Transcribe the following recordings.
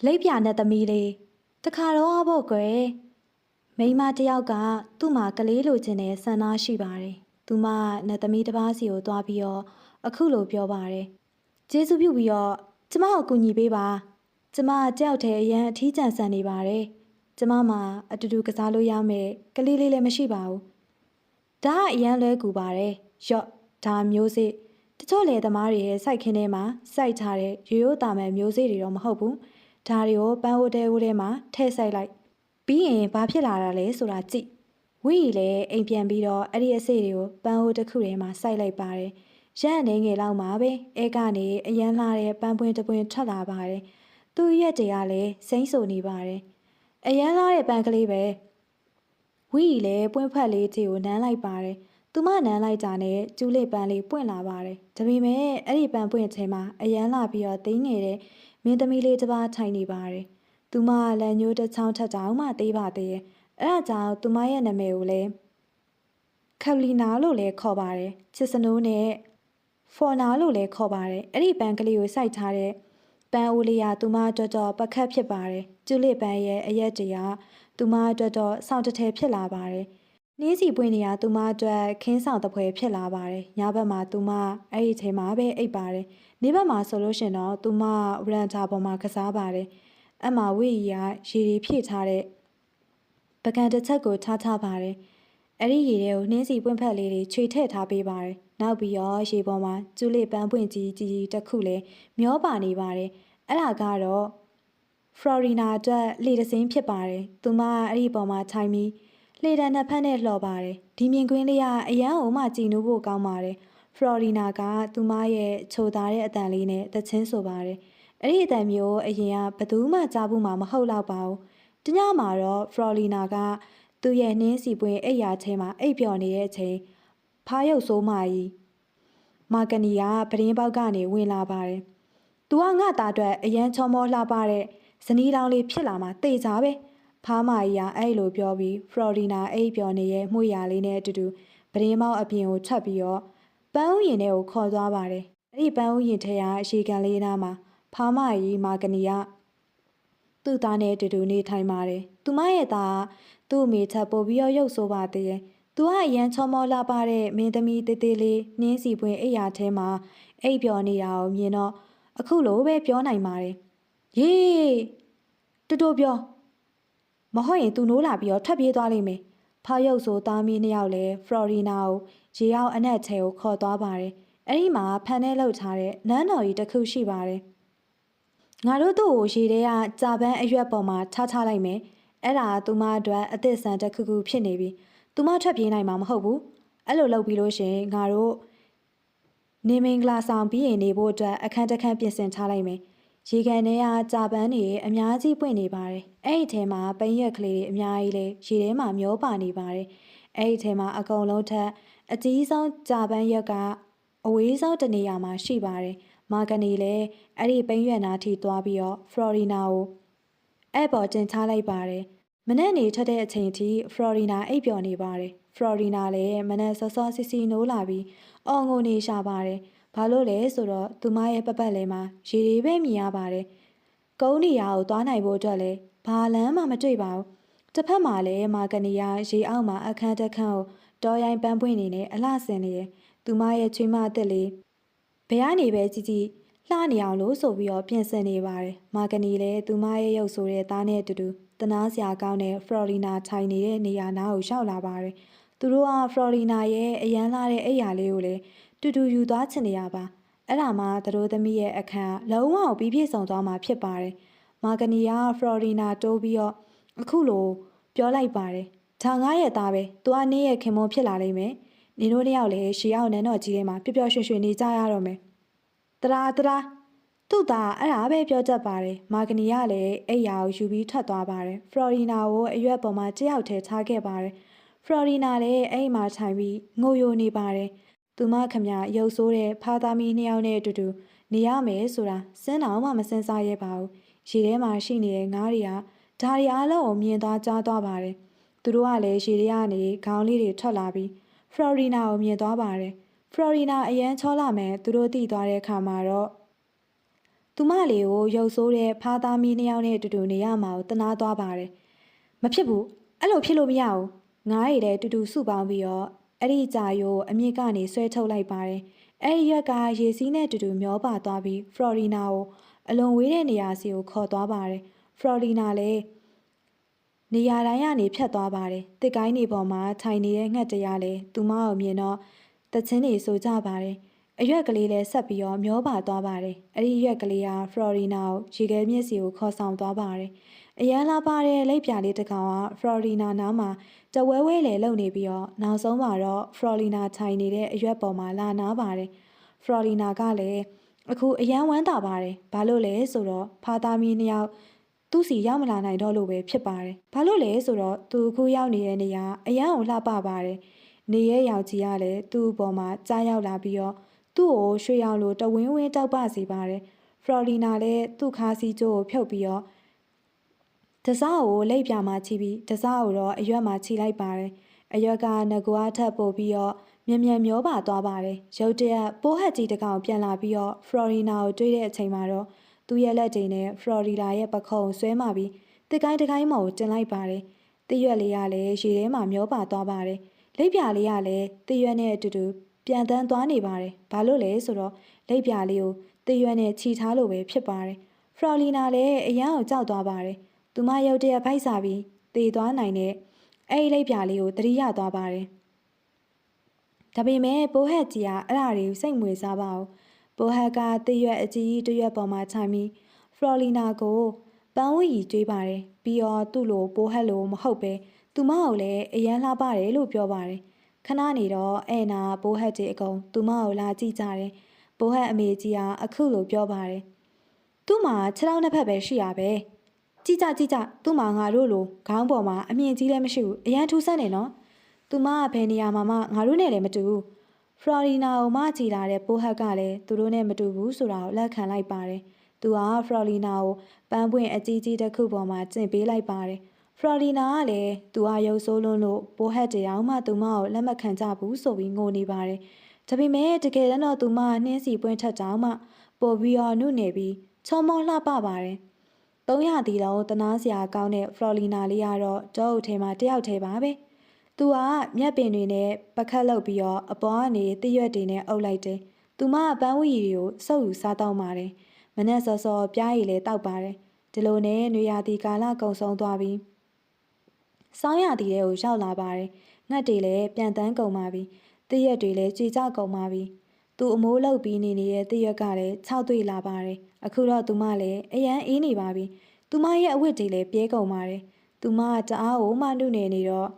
လိပ်ပြာနဲ့သမီးလေးတခါတော့အဖို့ကွယ်မိန်းမတယောက်ကသူ့မှာကလေးလိုချင်တဲ့ဆန္ဒရှိပါတယ်သူမနဲ့သမီးတစ်ပါးစီကိုသွားပြီးတော့အခုလိုပြောပါတယ်ကျေးဇူးပြုပြီးတော့ကျမကိုကူညီပေးပါကျမကြောက်တဲ့အရန်အထီးကျန်ဆန်နေပါတယ်ကျမမှာအတူတူကစားလို့ရမယ်ကလေးလေးလည်းမရှိပါဘူးဒါကအရန်လွဲကူပါတယ်ရော့ဒါမျိုးစေ့တချို့လေသမားတွေရဲ့စိုက်ခင်းထဲမှာစိုက်ထားတဲ့ရိုးရိုးတာမယ်မျိုးစေ့တွေတော့မဟုတ်ဘူးဒါတွေကိုပန်းဟိုတဲဟိုထဲမှာထည့်ဆိုင်လိုက်ပြီးရင်ဘာဖြစ်လာတာလဲဆိုတာကြည့်ဝီလည်းအိမ်ပြန်ပြီးတော့အဲ့ဒီအစေ့တွေကိုပန်းဟိုတစ်ခုထဲမှာစိုက်လိုက်ပါတယ်ရန်နေငယ်လောက်မှာပဲအဲကနေအရန်လာတဲ့ပန်းပွင့်တပွင့်ထွက်လာပါတယ်သူ့ရက်တွေကလည်းစိမ့်ဆူနေပါတယ်အရန်လာတဲ့ပန်းကလေးပဲဝီလည်းပွင့်ဖက်လေးကြီးကိုနမ်းလိုက်ပါတယ်သူမနမ်းလိုက်တာနဲ့ကျူးလေးပန်းလေးပွင့်လာပါတယ်ဒါပေမဲ့အဲ့ဒီပန်းပွင့်ထဲမှာအရန်လာပြီးတော့သိငယ်တဲ့မင်းသမီးလေးတစ်ပါးထိုင်နေပါတယ်။သူမလက်ညှိုးတစ်ချောင်းထက်တောင်မှသေးပါသေးရဲ့။အဲ့ဒါကြောင့်သူမရဲ့နာမည်ကိုလည်းကယ်လီနာလို့လည်းခေါ်ပါတယ်။ချစ်စနိုးနဲ့ဖော်နာလို့လည်းခေါ်ပါတယ်။အဲ့ဒီပန်းကလေးကိုစိုက်ထားတဲ့ပန်းအိုးလေးကသူမအတွက်တော့ပကတ်ဖြစ်ပါတယ်။ကျူလစ်ပန်းရဲ့အရက်တွေကသူမအတွက်တော့စောင့်တထဲဖြစ်လာပါတယ်။နှင်းစီပွင့်နေရသူမအတွက်ခင်းဆောင်တပွဲဖြစ်လာပါတယ်။ညဘက်မှာသူမအဲ့ဒီထဲမှာပဲအိပ်ပါတယ်။နေ့ဘက်မှာဆိုလို့ရှင်တော့သူမဝရန်တာပေါ်မှာကစားပါတယ်။အမဝီရီကရေတွေဖြည့်ထားတဲ့ပကံတစ်ချက်ကိုထားပါတယ်။အဲ့ဒီရေတွေကိုနှင်းစီပွင့်ဖက်လေးတွေခြွေထည့်ထားပေးပါတယ်။နောက်ပြီးတော့ရေပေါ်မှာကျူးလေးပန်းပွင့်ကြီးတစ်ခုလည်းမျောပါနေပါတယ်။အဲ့ဒါကတော့ဖလော်ရီနာအတွက်လေတစင်းဖြစ်ပါတယ်။သူမအဲ့ဒီပေါ်မှာထိုင်ပြီးလေတံနှစ်ဖက်နဲ့လှော်ပါတယ်။ဒီမြင်ကွင်းလေးကအရန်အုံမှကြည်နူးဖို့ကောင်းပါတယ်။ဖလော်ရီနာကသူမရဲ့ချိုသားတဲ့အတန်လေးနဲ့သချင်းဆိုပါတယ်။အဲ့ဒီအတန်မျိုးအရင်ကဘယ်သူမှကြားဘူးမှမဟုတ်တော့ပါဘူး။တညမှာတော့ဖလော်ရီနာကသူ့ရဲ့နှင်းစီပွင့်အိပ်ရာထဲမှာအိပ်ပျော်နေတဲ့အချိန်ဖားရုပ်ဆိုးမကြီးမာကနီကပရင်းပေါက်ကနေဝင်လာပါတယ်။ "तू ကငါ့သားအတွက်အရန်ချောမောလှပတဲ့ဇနီးတောင်လေးဖြစ်လာမှတေချာပဲ။ဖားမကြီးကအဲ့လိုပြောပြီးဖလော်ရီနာအိပ်ပျော်နေရဲ့မှုရာလေးနဲ့အတူတူပရင်းပေါက်အပြင်ကိုထွက်ပြီးတော့ပန်းဥယျာဉ်ထဲကိုခေါ်သွားပါတယ်။အဲ့ဒီပန်းဥယျာဉ်ထဲကရေကန်လေးနားမှာဖားမကြီးမာကနီကသူ့သားနဲ့အတူတူနေထိုင်ပါတယ်။သူမရဲ့သားသူ့အမေထပ်ပို့ပြီးတော့ရုပ်ဆိုးပါသေးရဲ့။သူကအရန်ချောမောလှပတဲ့မင်းသမီးတေးသေးလေးနှင်းစီပွင့်အိပ်ရာထဲမှာအိပ်ပျော်နေတာကိုမြင်တော့အခုလိုပဲပြောနိုင်ပါတယ်။ယေးတူတူပြောမဟုတ်ရင်သူနိုးလာပြီးတော့ထွက်ပြေးသွားလိမ့်မယ်။ဖားရုပ်ဆိုသားမီးနှစ်ယောက်လည်းဖလော်ရီနာကိုရေရောက်အနက်ချဲကိုခေါ်သွားပါတယ်။အဲ့ဒီမှာဖန်ထဲလှုပ်ထားတဲ့နန်းတော်ကြီးတစ်ခုရှိပါတယ်။ငါတို့တို့ကိုရေထဲကကြာပန်းအရွက်ပေါ်မှာထားလိုက်မယ်။အဲ့ဒါသူမအတွက်အသစ်ဆန်တစ်ခုဖြစ်နေပြီ။သူမထွက်ပြေးနိုင်မှာမဟုတ်ဘူး။အဲ့လိုလုပ်ပြီးလို့ရှင်ငါတို့နေမင်္ဂလာဆောင်ပြီးရင်နေဖို့အတွက်အခန်းတစ်ခန်းပြင်ဆင်ထားလိုက်မယ်။ရေကန်ထဲကကြာပန်းတွေအများကြီးပွင့်နေပါတယ်။အဲ့ဒီထဲမှာပိန်းရက်ကလေးတွေအများကြီးလေးရေထဲမှာမျောပါနေပါတယ်။အဲ့ဒီထဲမှာအကုန်လုံးထက်အကြီးဆုံးကြာပန်းရက်ကအဝေးဆုံးတနေရာမှာရှိပါတယ်။မာကနေလည်းအဲ့ဒီပိန်းရွက်နားထိသွားပြီးတော့ဖလော်ရီနာကိုအဲ့ပေါ်တင်ချလိုက်ပါတယ်။မနေ့နေထွက်တဲ့အချိန်ထိဖလော်ရီနာအိပ်ပျော်နေပါတယ်။ဖလော်ရီနာလည်းမနေ့စောစောစီစီနိုးလာပြီးအော်ငိုနေရှာပါတယ်။ဘာလို့လဲဆိုတော့သူမရဲ့ပပတ်လဲမှာရေတွေပဲမြင်ရပါတယ်။ကုန်းနေရာကိုသွားနိုင်ဖို့အတွက်လည်းဘာလမ်းမှမတွေ့ပါဘူး။တစ်ဖက်မှာလည်းမာကနေယာရေအောက်မှာအခန်းတစ်ခန်းကိုတော်ရိုင်းပန်းပွင့်နေနဲ့အလှဆင်နေတယ်။သူမရဲ့ချွေးမအသက်လေးဘယ်ကနေပဲကြည်လှနေအောင်လို့ဆိုပြီးတော့ပြင်ဆင်နေပါတယ်။မာကနီလည်းသူမရဲ့ရုပ်ဆိုတဲ့သားနဲ့အတူတူတနာစရာကောင်းတဲ့ဖလော်ရီနာထိုင်နေတဲ့နေရာနားကိုရောက်လာပါတယ်။သူတို့ကဖလော်ရီနာရဲ့အရန်လာတဲ့အိယာလေးကိုလည်းတူတူယူသွားချင်နေရပါ။အဲ့ဒါမှသူတို့သမီးရဲ့အခန်းလုံးဝပြီးပြည့်စုံသွားမှာဖြစ်ပါတယ်။မာကနီကဖလော်ရီနာတိုးပြီးတော့အခုလိုပြောလိုက်ပါတယ်။ဒါငါရဲ့သားပဲ။သူကနင်းရဲ့ခင်မွန်ဖြစ်လာလိမ့်မယ်။နင်တို့နှစ်ယောက်လည်းရှီအောင်နန်းတော်ကြီးထဲမှာပျော်ပျော်ရွှင်ရွှင်နေကြရတော့မယ်။တရာသူ့သားအဲ့ဒါပဲပြောတတ်ပါတယ်မာဂနီကလည်းအိယာကိုယူပြီးထွက်သွားပါတယ်ဖလော်ရီနာကိုအရွက်ပေါ်မှာတယောက်တည်းထားခဲ့ပါတယ်ဖလော်ရီနာလည်းအဲ့မှာထိုင်ပြီးငိုယိုနေပါတယ်သူမခမရုပ်ဆိုးတဲ့ဖာသားမီးနှစ်ယောက်နဲ့အတူတူနေရမယ်ဆိုတာစဉ်းတော်မှမစဉ်းစားရပါဘူးရေထဲမှာရှိနေတဲ့ငါးတွေကဒါရီအားလုံးကိုမြင်သွားကြားသွားပါတယ်သူတို့ကလည်းရေထဲကနေခေါင်းလေးတွေထွက်လာပြီးဖလော်ရီနာကိုမြင်သွားပါတယ်ဖလော်ရီနာအရန်ချောလာမယ်သူတို့တည်သွားတဲ့အခါမှာတော့သူ သူမလေးကိုရုပ်ဆိုးတဲ့ဖားသားမီးနှစ်ယောက်နဲ့အတူတူနေရမှာကိုတနာသွားပါတယ်မဖြစ်ဘူးအဲ့လိုဖြစ်လို့မရဘူးငါးရည်လည်းတူတူစုပေါင်းပြီးတော့အဲ့ဒီကြာရိုးအမြင့်ကနေဆွဲထုတ်လိုက်ပါတယ်အဲ့ဒီရွက်ကရေစီးနဲ့တူတူမျောပါသွားပြီးဖလော်ရီနာကိုအလွန်ဝေးတဲ့နေရာစီကိုခေါ်သွားပါတယ်ဖလော်ရီနာလည်းနေရာတိုင်းကနေဖြတ်သွားပါတယ်တစ်ကိုင်းနေပေါ်မှာထိုင်နေတဲ့ငှက်တရားလည်းသူမကိုမြင်တော့တချင်းတွေဆိုကြပါတယ်အရွက်ကလေးလည်းဆက်ပြီးတော့မျောပါသွားပါတယ်အဲ့ဒီရွက်ကလေးကဖလော်ရီနာကိုရေခဲမြစ်စီကိုခေါ်ဆောင်သွားပါတယ်အရန်လာပါတဲ့လိပ်ပြာလေးတစ်ကောင်ကဖလော်ရီနာနားမှာတဝဲဝဲလေလုံနေပြီးတော့နောက်ဆုံးမှာတော့ဖလော်ရီနာထိုင်နေတဲ့အရွက်ပေါ်မှာလာနာပါတယ်ဖလော်ရီနာကလည်းအခုအရန်ဝမ်းသာပါတယ်ဘာလို့လဲဆိုတော့ဖာသားမီးနှစ်ယောက်သူ့စီရောက်မလာနိုင်တော့လို့ပဲဖြစ်ပါတယ်ဘာလို့လဲဆိုတော့သူအခုရောက်နေတဲ့နေရာအရန်ကိုလှပပါတယ်နေရဲရောင်ကြီးကလည်းသူ့အပေါ်မှာကြားရောက်လာပြီးတော့သူ့ကိုရွှေရောင်လိုတဝင်းဝင်းတောက်ပစီပါတယ်ဖလော်ရီနာလည်းသူ့ခါးစီကျိုးကိုဖြုတ်ပြီးတော့တစားကိုလိပ်ပြာမှာချီပြီးတစားကိုတော့အရွက်မှာချီလိုက်ပါတယ်အရွက်ကငကွားထပ်ပို့ပြီးတော့မြန်မြန်မျောပါသွားပါတယ်ရုတ်တရက်ပိုးဟက်ကြီးတစ်ကောင်ပြန်လာပြီးတော့ဖလော်ရီနာကိုတွေ့တဲ့အချိန်မှာတော့သူ့ရဲ့လက်တွေနဲ့ဖလော်ရီဒါရဲ့ပခုံးဆွဲမှပြီးတစ်ကိုင်းတစ်ကိုင်းမော်ကိုတင်လိုက်ပါတယ်တရွက်လေးကလည်းရေထဲမှာမျောပါသွားပါတယ်လိပ်ပြာလေးကလည်းတရွက်နဲ့အတူတူပြန်တန်းသွားနေပါတယ်ဘာလို့လဲဆိုတော့လိပ်ပြာလေးကိုတရွက်နဲ့ခြိထားလို့ပဲဖြစ်ပါတယ်ဖလော်ရီနာလည်းအရန်ကိုကြောက်သွားပါတယ်သူမရုတ်တရက်ဖိုက်စားပြီးသေသွားနိုင်တဲ့အဲ့ဒီလိပ်ပြာလေးကိုတတိယသွားပါတယ်ဒါပေမဲ့ပိုးဟက်ကြီးကအဲ့ဒါတွေကိုစိတ်မွေစားပါဘူးပိုးဟက်ကတရွက်အကြီးတရွက်ပေါ်မှာထိုင်ပြီးဖလော်ရီနာကိုပန်းဝီကြီးကျွေးပါတယ်ပြီးတော့သူ့လိုပိုးဟက်လိုမဟုတ်ပဲသူမကိုလည်းအရန်လှပါတယ်လို့ပြောပါတယ်ခဏနေတော့အဲ့နာပိုးဟက်ကြီးအကုန်သူမကိုလာကြည့်ကြတယ်ပိုးဟက်အမေကြီးကအခုလိုပြောပါတယ်သူ့မှာခြေထောက်နှစ်ဖက်ပဲရှိရပဲကြည့်ကြသူ့မှာငါတို့လိုခေါင်းပေါ်မှာအမြင့်ကြီးလည်းမရှိဘူးအရန်ထူးဆန်းနေနော်သူမကဘယ်နေရာမှာမှငါတို့နဲ့လည်းမတူဘူးဖလော်ရီနာကိုမှကြည်လာတဲ့ပိုးဟက်ကလည်းသူတို့နဲ့မတူဘူးဆိုတာကိုလက်ခံလိုက်ပါတယ်သူကဖလော်ရီနာကိုပန်းပွင့်အကြီးကြီးတစ်ခုပေါ်မှာကျင့်ပေးလိုက်ပါတယ်ဖလော်ရီနာကလည်းသူကရုပ်ဆိုးလွန်းလို့ပိုးဟက်တရားမှသူမကိုလက်မခံကြဘူးဆိုပြီးငိုနေပါတယ်ဒါပေမဲ့တကယ်တော့သူမနှင်းစီပွင့်ထက်တောင်မှပိုပြီးတော့နုနေပြီးချောမောလှပပါတယ်300တီလုံးတနာစရာကောင်းတဲ့ဖလော်လီနာလေးကတော့တောအုပ်ထဲမှာတယောက်တည်းပါပဲ။သူကမြက်ပင်တွေနဲ့ပကတ်လုပ်ပြီးတော့အပေါ်ကနေတရွက်တွေနဲ့အုပ်လိုက်တယ်။သူမကပန်းဝီတွေကိုစုပ်ယူစားတော့ပါတယ်။မနဲ့စောစောပြားရည်လည်းတောက်ပါတယ်။ဒီလိုနဲ့နွေရာသီကာလကုံဆုံးသွားပြီးဆောင်းရာသီတွေကိုရောက်လာပါတယ်။ငှက်တွေလည်းပြန်တန်းကုန်ပါပြီ။တရွက်တွေလည်းကြွေကြကုန်ပါပြီ။သူအမိုးလုပ်ပြီးနေတဲ့တရွက်ကလည်း6တွေ့လာပါတယ်။အခုတော့သူမလည်းအရန်အေးနေပါပြီ။သူမရဲ့အဝတ်တွေလည်းပြဲကုန်ပါတယ်။သူမကတအားကိုမှနှုတ်နေတော့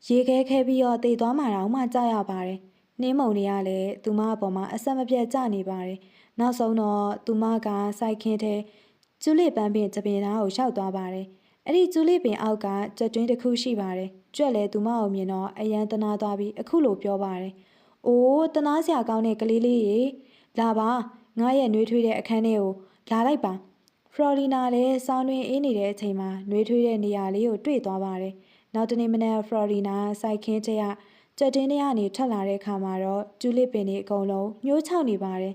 ရေခဲခဲပြီးတော့တေသွားမှတော့မှကြရပါတယ်။နှင်းမုံတွေကလည်းသူမအပေါ်မှာအဆက်မပြတ်ကျနေပါတယ်။နောက်ဆုံးတော့သူမကစိုက်ခင်းထဲကျူလစ်ပန်းပင်တပင်သားကိုရောက်သွားပါတယ်။အဲ့ဒီကျူလစ်ပင်အောက်ကကြွက်တွင်းတစ်ခုရှိပါတယ်။ကြွက်လည်းသူမကိုမြင်တော့အရန်တနာသွားပြီးအခုလိုပြောပါတယ်။အိုးတနာစရာကောင်းတဲ့ကလေးလေးရေလာပါငါရဲ့နှွေးထွေးတဲ့အခန်းထဲကိုလာလိုက်ပါဖလော်ရီနာလည်းစောင်းတွင်အေးနေတဲ့အချိန်မှာနှွေးထွေးတဲ့နေရာလေးကိုတွေ့သွားပါတယ်နောက်တနေ့မနက်ဖလော်ရီနာစိုက်ခင်းထဲကကြက်တင်းထဲကနေထွက်လာတဲ့အခါမှာတော့ကျူလစ်ပင်တွေအကုန်လုံးညှိုးချောက်နေပါတယ်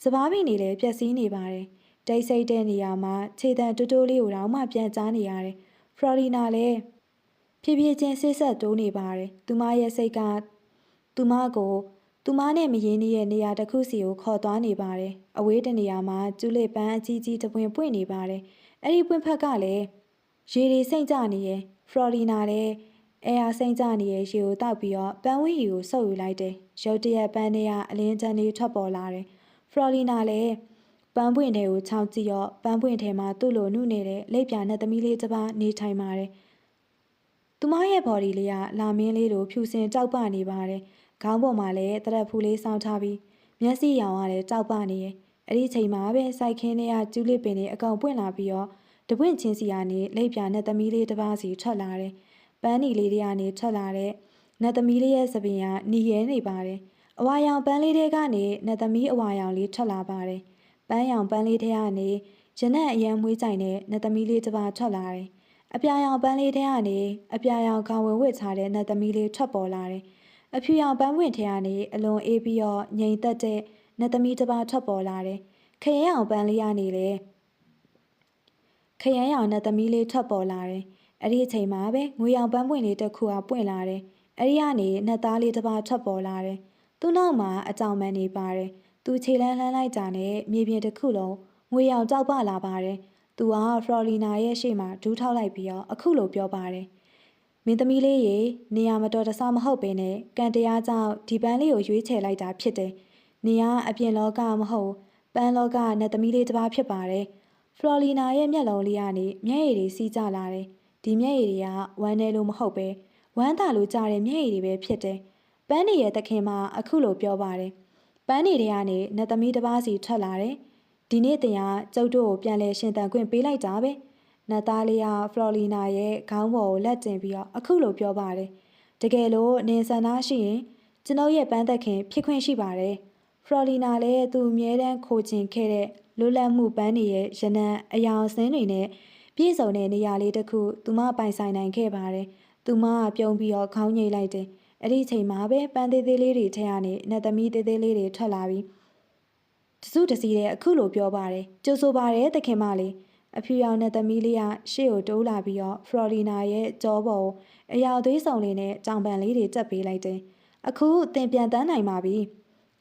စပားပင်တွေလည်းပျက်စီးနေပါတယ်တိတ်ဆိတ်တဲ့နေရာမှာခြေတံတိုးတိုးလေးကိုတော့မှပြန်ကြားနေရတယ်ဖလော်ရီနာလည်းဖြည်းဖြည်းချင်းဆစ်ဆက်တိုးနေပါတယ်သူမရဲ့စိတ်ကသူမနဲ့မရင်းနှီးရဲ့နေရာတစ်ခုစီကိုခေါ်သွားနေပါတယ်။အဝေးတနေရာမှာကျူလစ်ပန်းအကြီးကြီးတစ်ပွင့်ပွင့်နေပါတယ်။အဲ့ဒီပွင့်ဖက်ကလည်းရေတွေစိမ့်ကြနေရဲ့ဖလော်ရီနာလည်းအဲအားစိမ့်ကြနေရဲ့ရေကိုတောက်ပြီးတော့ပန်းဝီကိုဆုပ်ယူလိုက်တယ်။ရုတ်တရက်ပန်းထဲကအလင်းချမ်းလေးထွက်ပေါ်လာတယ်။ဖလော်ရီနာလည်းပန်းပွင့်ထဲကိုချောင်းကြည့်တော့ပန်းပွင့်ထဲမှာသူ့လိုနှုတ်နေတဲ့လိပ်ပြာနဲ့သမီးလေးတစ်ပါးနေထိုင်ပါတယ်။သူမရဲ့ body လေးကလာမင်းလေးလိုဖြူစင်ကြောက်ပနေပါတယ်။ခေါင်းပေါ်မှာလည်းတရက်ဖူးလေးစောင်းထားပြီးမျက်စိရောင်ကလည်းကြောက်ပနေရဲ့အဲ့ဒီချိန်မှာပဲစိုက်ခင်းထဲကကျူလစ်ပင်တွေအကောင်ပွင့်လာပြီးတော့တပွင့်ချင်းစီကနေလိပ်ပြာနဲ့သမီးလေးတစ်ပါးစီထွက်လာတယ်ပန်းနီလေးတွေကနေထွက်လာတဲ့နတ်သမီးလေးရဲ့သပင်ကနီရဲနေပါတယ်အဝါရောင်ပန်းလေးတွေကနေနတ်သမီးအဝါရောင်လေးထွက်လာပါတယ်ပန်းရောင်ပန်းလေးတွေကနေရနက်အရန်မွေးကြိုင်တဲ့နတ်သမီးလေးတစ်ပါးထွက်လာတယ်အပြာရောင်ပန်းလေးတွေကနေအပြာရောင်ခေါင်ဝင်ဝစ်ထားတဲ့နတ်သမီးလေးထွက်ပေါ်လာတယ်အဖြူရောင်ပန်းပွင့်ထဲကနေအလွန်အေးပြီးတော့ငြိမ်သက်တဲ့နတ်သမီးတစ်ပါးထွက်ပေါ်လာတယ် ခရမ်းအောင်ပန်းလေးရနေလေခရမ်းရောင်နဲ့သမီးလေးထွက်ပေါ်လာတယ်အဲ့ဒီအချိန်မှာပဲငွေရောင်ပန်းပွင့်လေးတစ်ခုပွင့်လာတယ်အဲ့ဒီကနေနှစ်သားလေးတစ်ပါးထွက်ပေါ်လာတယ်သူ့နောက်မှာအကြောင်ပန်းနေပါတယ်သူခြေလန်းလှမ်းလိုက်ကြနဲ့မြေပြင်တစ်ခုလုံးငွေရောင်ကြောက်ပလာပါတယ်သူကဖလော်လီနာရဲ့ရှေ့မှာဒူးထောက်လိုက်ပြီးတော့အခုလိုပြောပါတယ်မင်းသမီးလေးရေနေရာမတော်တဆမဟုတ်ပေနဲ့ကံတရားကြောင့်ဒီပန်းလေးကိုရွေးချယ်လိုက်တာဖြစ်တယ်နေရအပြင်လောကမဟုတ်ပန်းလောကနဲ့သမီးလေးတစ်ပါးဖြစ်ပါတယ်ဖလော်လီနာရဲ့မျက်လုံးလေးကနေမျက်ရည်တွေစီးကျလာတယ်ဒီမျက်ရည်တွေကဝမ်းနေလို့မဟုတ်ပဲဝမ်းသာလို့ကြားတဲ့မျက်ရည်တွေပဲဖြစ်တယ်ပန်းနေရဲ့သခင်မအခုလိုပြောပါတယ်ပန်းနေတွေကနေနတ်သမီးတစ်ပါးစီထွက်လာတယ်ဒီနေ့တင်ကကျုပ်တို့ကိုပြန်လဲရှင်တန်ခွင့်ပေးလိုက်တာပဲနတ်သားလေးကဖလော်လီနာရဲ့ခေါင်းပေါ်ကိုလက်တင်ပြီးတော့အခုလိုပြောပါတယ်တကယ်လို့နင်ဆန္ဒရှိရင်ကျွန်ုပ်ရဲ့ပန်းသက်ခင်ဖြစ်ခွင့်ရှိပါတယ်ဖလော်လီနာလည်းသူအမြဲတမ်းခိုချင်ခဲ့တဲ့လွတ်လပ်မှုပန်းနေရဲ့ရနံအယောင်အစင်းတွေနဲ့ပြည့်စုံတဲ့နေရာလေးတစ်ခုသူမပိုင်ဆိုင်နိုင်ခဲ့ပါတယ်သူမကပြုံးပြီးတော့ခေါင်းငိတ်လိုက်တယ်အဲ့ဒီအချိန်မှာပဲပန်းသေးသေးလေးတွေထဲကနေနတ်သမီးသေးသေးလေးတွေထွက်လာပြီးတစုတစည်းတဲ့အခုလိုပြောပါတယ်ကြိုးဆိုပါတယ်သခင်မလေးအဖြူရောင်နတ်သမီးလေးကရှေ့ကိုတိုးလာပြီးတော့ဖလော်လီနာရဲ့ကြောပေါ်အရာသွေးဆောင်လေးနဲ့ကြောင်ပန်လေးတွေတက်ပေးလိုက်တယ်အခုတင်ပြန်တန်းနိုင်ပါပြီ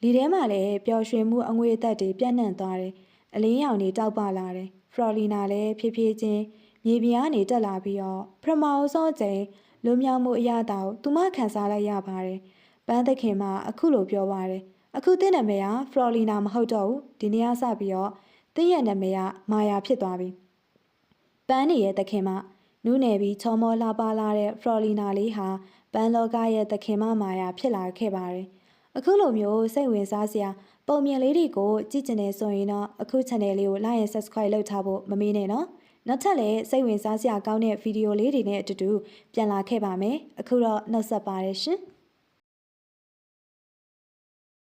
လီထဲမှာလည်းပျော်ရွှင်မှုအငွေအသက်တွေပြန့်နှံ့သွားတယ်အလင်းရောင်တွေတောက်ပလာတယ်ဖလော်လီနာလည်းဖြည်းဖြည်းချင်းမြေပြင်ကနေတက်လာပြီးတော့ပထမဆုံးချိန်လွန်မြောက်မှုအရာတောင်သူမခံစားလိုက်ရပါတယ်ပန်းသခင်မအခုလိုပြောပါတယ်အခုသင်နာမည်ကဖလော်လီနာမဟုတ်တော့ဘူးဒီနေ့ကစပြီးတော့သင်ရဲ့နာမည်ကမာယာဖြစ်သွားပြီပန်းနေရဲ့သခင်မနူးနယ်ပြီးချောမောလှပလာတဲ့ဖလော်လီနာလေးဟာပန်းလောကရဲ့သခင်မမာယာဖြစ်လာခဲ့ပါတယ်အခုလိုမျိုးစိတ်ဝင်စားစရာပုံမြင်လေးတွေကိုကြည့်ကျင်နေဆိုရင်တော့အခု channel လေးကို like and subscribe လုပ်ထားဖို့မမေ့နဲ့နော်နောက်ထပ်လည်းစိတ်ဝင်စားစရာကောင်းတဲ့ဗီဒီယိုလေးတွေနဲ့အတူတူပြန်လာခဲ့ပါမယ်အခုတော့နှုတ်ဆက်ပါတယ်ရှင်